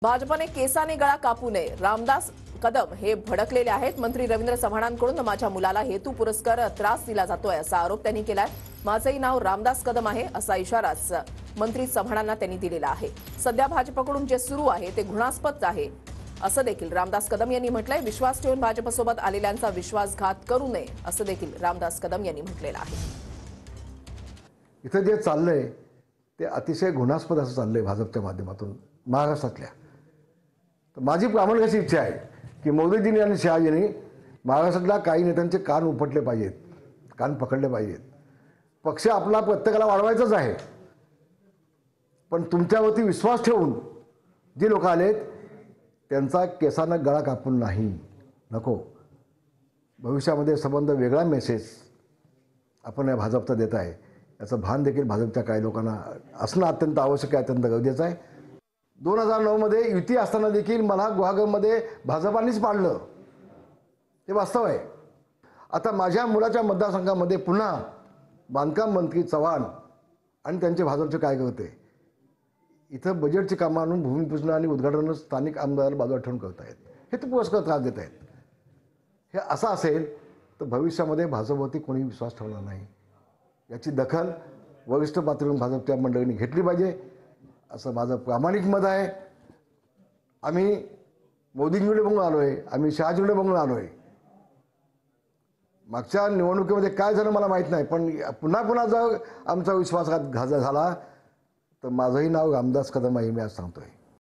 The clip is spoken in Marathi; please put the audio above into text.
भाजपने केसाने गळा कापू नये, रामदास कदम हे भडकलेले आहेत। मंत्री रवींद्र चव्हाणांकडून माझ्या मुलाला हेतू पुरस्कार त्रास दिला जातोय असा आरोप त्यांनी केलाय। माझेही नाव रामदास कदम आहे असा इशाराच मंत्री चव्हाणांना त्यांनी दिलेला आहे। सध्या भाजपकडून जे सुरू आहे ते घृणास्पद आहे असं देखील रामदास कदम यांनी म्हटलंय। विश्वास ठेवून भाजपसोबत आलेल्यांचा विश्वासघात करू नये असं देखील रामदास कदम यांनी म्हटलेलं आहे। इथे जे चाललंय ते अतिशय घृणास्पद असं चाललंय भाजपच्या माध्यमातून महाराष्ट्रातल्या। तर माझी प्रामाणिक अशी इच्छा आहे की मोदीजींनी आणि शहाजींनी महाराष्ट्रातल्या काही नेत्यांचे कान उपटले पाहिजेत, कान पकडले पाहिजेत। पक्ष आपला प्रत्येकाला वाढवायचाच आहे, पण तुमच्यावरती विश्वास ठेवून जी लोक आलेत त्यांचा केसानं गळा कापून नाही, नको। भविष्यामध्ये संबंध वेगळा मेसेज आपण या भाजपचा देत आहे याचं भान देखील भाजपच्या काही लोकांना असणं अत्यंत आवश्यक आहे, अत्यंत गरजेचं आहे। 2009 मध्ये युती असताना देखील मला गुहागरमध्ये भाजपानेच पाडलं, हे वास्तव आहे। आता माझ्या मुलाच्या मतदारसंघामध्ये पुन्हा बांधकाम मंत्री चव्हाण आणि त्यांचे भाजपचे कार्यकर्ते इथं बजेटची कामं आणून भूमिपूजन आणि उद्घाटन स्थानिक आमदार बाजूला ठेवून करत आहेत, हे तर पुरस्कार त्रास देत आहेत। हे असं असेल तर भविष्यामध्ये भाजपवरती कोणी विश्वास ठेवणार नाही, याची दखल वरिष्ठ पातळीवरून भाजपच्या मंडळींनी घेतली पाहिजे असं माझं प्रामाणिक मत आहे। आम्ही मोदींकडे बघून आलो आहे, आम्ही शहाजींकडे बघून आलो आहे। मागच्या निवडणुकीमध्ये काय झालं मला माहीत नाही, पण पुन्हा जर आमचा विश्वासघात झाला तर माझंही नाव रामदास कदम आहे, मी आज सांगतोय।